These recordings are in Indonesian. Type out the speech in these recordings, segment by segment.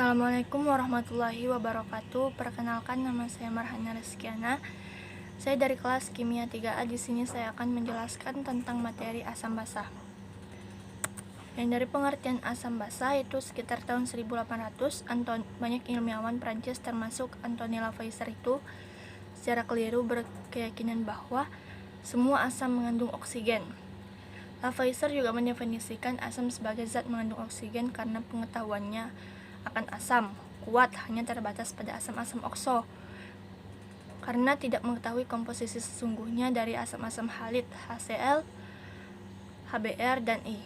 Assalamualaikum warahmatullahi wabarakatuh. Perkenalkan, nama saya Marhana Rizkiana. Saya dari kelas Kimia 3A. Di sini saya akan menjelaskan tentang materi asam basa. Yang dari pengertian asam basa itu sekitar tahun 1800, banyak ilmuwan Prancis termasuk Antoine Lavoisier itu secara keliru berkeyakinan bahwa semua asam mengandung oksigen. Lavoisier juga mendefinisikan asam sebagai zat mengandung oksigen karena pengetahuannya akan asam kuat hanya terbatas pada asam-asam okso, karena tidak mengetahui komposisi sesungguhnya dari asam-asam halid HCl, HBr, dan I.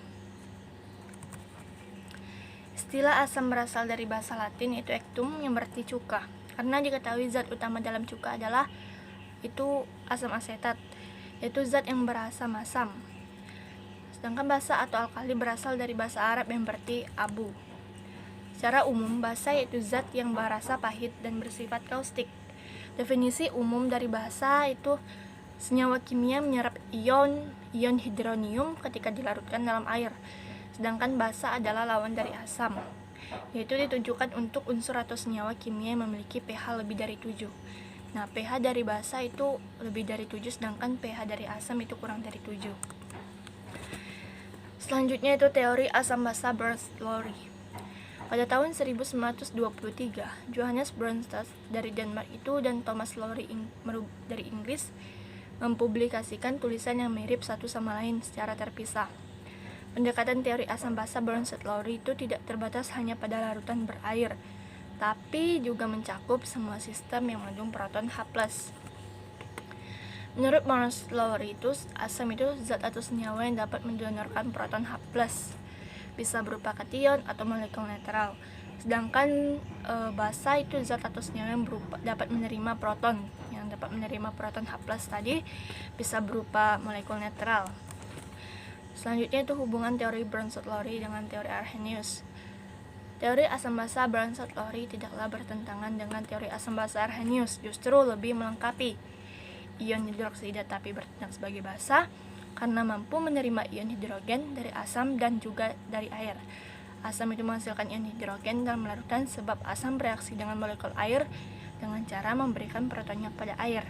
Istilah asam berasal dari bahasa Latin yaitu ectum yang berarti cuka, karena diketahui zat utama dalam cuka adalah itu asam asetat, yaitu zat yang berasam asam. Sedangkan basa atau alkali berasal dari bahasa Arab yang berarti abu. Secara umum, basa yaitu zat yang berasa pahit dan bersifat kaustik. Definisi umum dari basa itu senyawa kimia menyerap ion hidronium ketika dilarutkan dalam air. Sedangkan basa adalah lawan dari asam, yaitu ditujukan untuk unsur atau senyawa kimia yang memiliki pH lebih dari 7. Nah, pH dari basa itu lebih dari 7, sedangkan pH dari asam itu kurang dari 7. Selanjutnya itu teori asam basa Bronsted-Lowry. Pada tahun 1923, Johannes Bronsted dari Denmark itu dan Thomas Lowry dari Inggris mempublikasikan tulisan yang mirip satu sama lain secara terpisah. Pendekatan teori asam basa Bronsted-Lowry itu tidak terbatas hanya pada larutan berair, tapi juga mencakup semua sistem yang mengandung proton H+. Menurut Bronsted-Lowry itu, asam itu zat atau senyawa yang dapat mendonorkan proton H+, bisa berupa kation atau molekul netral. Sedangkan basa itu zat atau senyawa yang dapat menerima proton, yang dapat menerima proton H+ tadi bisa berupa molekul netral. Selanjutnya itu hubungan teori Bronsted-Lowry dengan teori Arrhenius. Teori asam basa Bronsted-Lowry tidaklah bertentangan dengan teori asam basa Arrhenius, justru lebih melengkapi. Ion hidroksida tapi bertindak sebagai basa karena mampu menerima ion hidrogen dari asam dan juga dari air. Asam itu menghasilkan ion hidrogen dalam larutan sebab asam bereaksi dengan molekul air dengan cara memberikan protonnya pada air.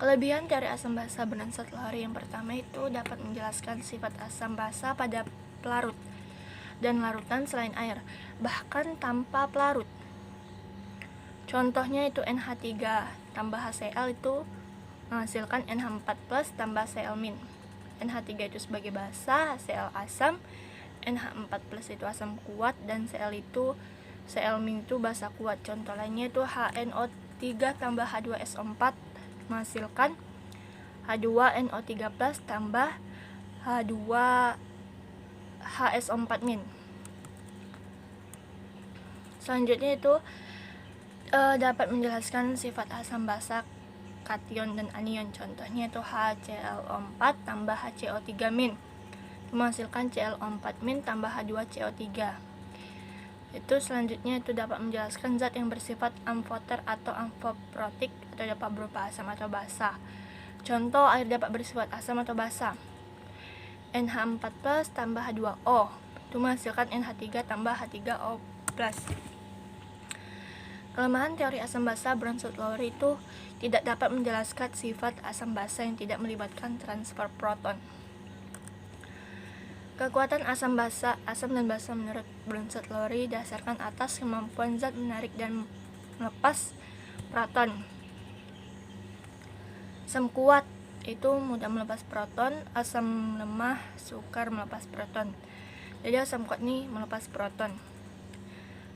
Kelebihan teori asam basa Bronsted-Lowry yang pertama itu dapat menjelaskan sifat asam basa pada pelarut dan larutan selain air, bahkan tanpa pelarut. Contohnya itu NH3 tambah HCl itu menghasilkan NH4+ tambah Cl-. NH3 itu sebagai basa, HCl asam, NH4+ itu asam kuat, dan Cl itu basa kuat. Contoh lainnya itu HNO3 tambah H2SO4 menghasilkan H2NO3+ tambah H2HSO4-. Selanjutnya itu dapat menjelaskan sifat asam basa kation dan anion. Contohnya itu HCl4 tambah HCO3- menghasilkan Cl4- tambah H2CO3. Itu selanjutnya itu dapat menjelaskan zat yang bersifat amfoter atau amfoprotik atau dapat berupa asam atau basa. Contoh air dapat bersifat asam atau basa. NH4+ tambah H2O itu menghasilkan NH3 tambah H3O+. Kelemahan teori asam basa Bronsted-Lowry itu tidak dapat menjelaskan sifat asam basa yang tidak melibatkan transfer proton. Kekuatan asam dan basa menurut Bronsted-Lowry dasarkan atas kemampuan zat menarik dan melepas proton. Asam kuat itu mudah melepas proton, asam lemah sukar melepas proton. Jadi asam kuat ini melepas proton,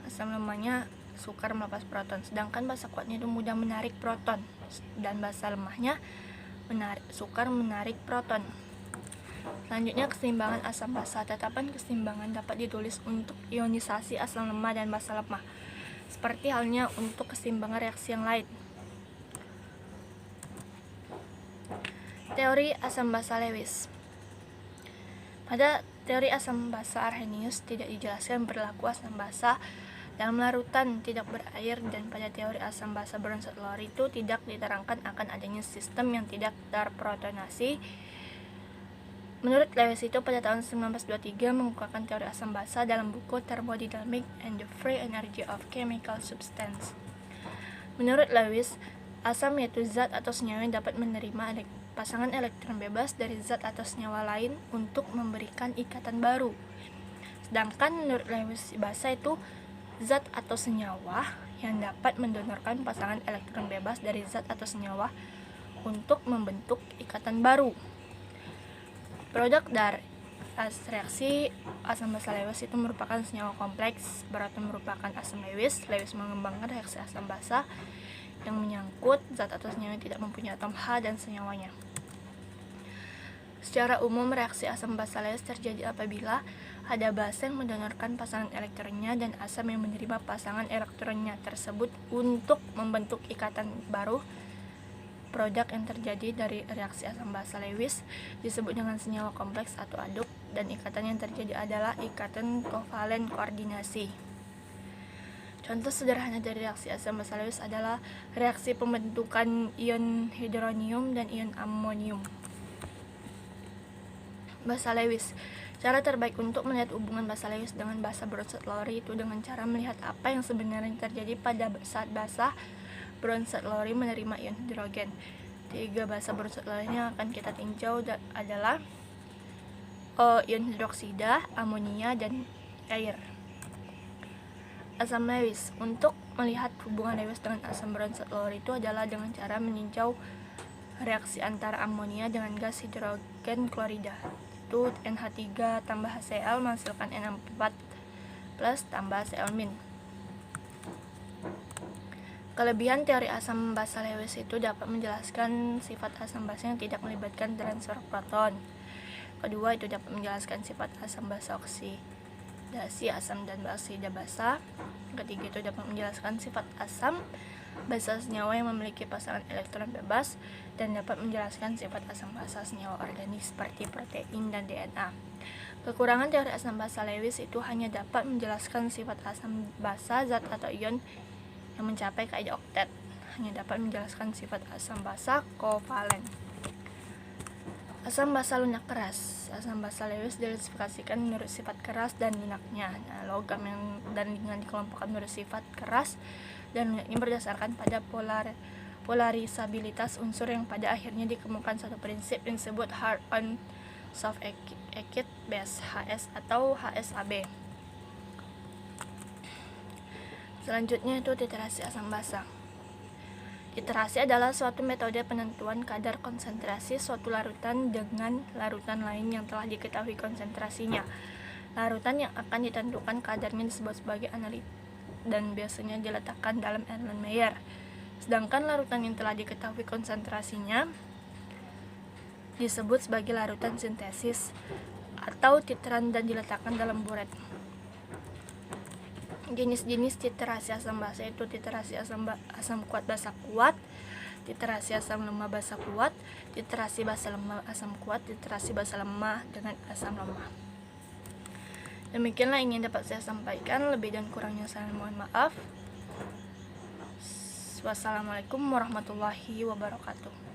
asam lemahnya sukar melepas proton. Sedangkan basa kuatnya itu mudah menarik proton dan basa lemahnya sukar menarik proton. Selanjutnya keseimbangan asam basa. Tetapan keseimbangan dapat ditulis untuk ionisasi asam lemah dan basa lemah, seperti halnya untuk keseimbangan reaksi yang lain. Teori asam basa Lewis. Pada teori asam basa Arrhenius tidak dijelaskan berlaku asam basa dalam larutan tidak berair, dan pada teori asam basa Bronsted-Lowry itu tidak diterangkan akan adanya sistem yang tidak terprotonasi Menurut Lewis itu pada tahun 1923 mengemukakan teori asam basa dalam buku Thermodynamics and the Free Energy of Chemical Substance. Menurut Lewis, asam yaitu zat atau senyawa yang dapat menerima pasangan elektron bebas dari zat atau senyawa lain untuk memberikan ikatan baru. Sedangkan menurut Lewis, basa itu zat atau senyawa yang dapat mendonorkan pasangan elektron bebas dari zat atau senyawa untuk membentuk ikatan baru. Produk dari reaksi asam basa Lewis itu merupakan senyawa kompleks berarti merupakan asam Lewis. Lewis mengembangkan reaksi asam basa yang menyangkut zat atau senyawa yang tidak mempunyai atom H dan senyawanya. Secara umum, reaksi asam basa Lewis terjadi apabila ada basa yang mendonorkan pasangan elektronnya dan asam yang menerima pasangan elektronnya tersebut untuk membentuk ikatan baru. Produk yang terjadi dari reaksi asam basa Lewis disebut dengan senyawa kompleks atau aduk, dan ikatan yang terjadi adalah ikatan kovalen koordinasi. Contoh sederhana dari reaksi asam basa Lewis adalah reaksi pembentukan ion hidronium dan ion amonium. Basa Lewis. Cara terbaik untuk melihat hubungan basa Lewis dengan basa Bronsted-Lowry itu dengan cara melihat apa yang sebenarnya terjadi pada saat basa Bronsted-Lowry menerima ion hidrogen. 3 basa Bronsted-Lowry yang akan kita tinjau adalah ion hidroksida, amonia, dan air. Asam Lewis. Untuk melihat hubungan Lewis dengan asam Bronsted-Lowry itu adalah dengan cara meninjau reaksi antara amonia dengan gas hidrogen klorida. Itu NH3 tambah HCl menghasilkan NH4 plus tambah HCl-. Kelebihan teori asam basa Lewis itu dapat menjelaskan sifat asam basa yang tidak melibatkan transfer proton. Kedua, itu dapat menjelaskan sifat asam basa oksidasi asam dan oksida basa. Ketiga, itu dapat menjelaskan sifat asam basa senyawa yang memiliki pasangan elektron bebas dan dapat menjelaskan sifat asam basa senyawa organik seperti protein dan DNA. Kekurangan teori asam basa Lewis itu hanya dapat menjelaskan sifat asam basa zat atau ion yang mencapai kaidah oktet, hanya dapat menjelaskan sifat asam basa kovalen. Asam basa lunak keras. Asam basa Lewis diklasifikasikan menurut sifat keras dan lunaknya. Logam dan lingkungan dikelompokkan menurut sifat keras dan lunaknya berdasarkan pada polarisabilitas unsur yang pada akhirnya dikemukakan satu prinsip yang disebut hard on soft acid base HS atau HSAB. Selanjutnya itu titerasi asam basa. Titerasi adalah suatu metode penentuan kadar konsentrasi suatu larutan dengan larutan lain yang telah diketahui konsentrasinya. Larutan yang akan ditentukan kadarnya disebut sebagai analit dan biasanya diletakkan dalam Erlenmeyer. Sedangkan larutan yang telah diketahui konsentrasinya disebut sebagai larutan sintesis atau titeran dan diletakkan dalam buret. Jenis-jenis titerasi asam basa itu titerasi asam kuat basa kuat, titerasi asam lemah basa kuat, titerasi basa lemah asam kuat, titerasi basa lemah dengan asam lemah. Demikianlah ingin dapat saya sampaikan, lebih dan kurangnya saya mohon maaf. Wassalamualaikum warahmatullahi wabarakatuh.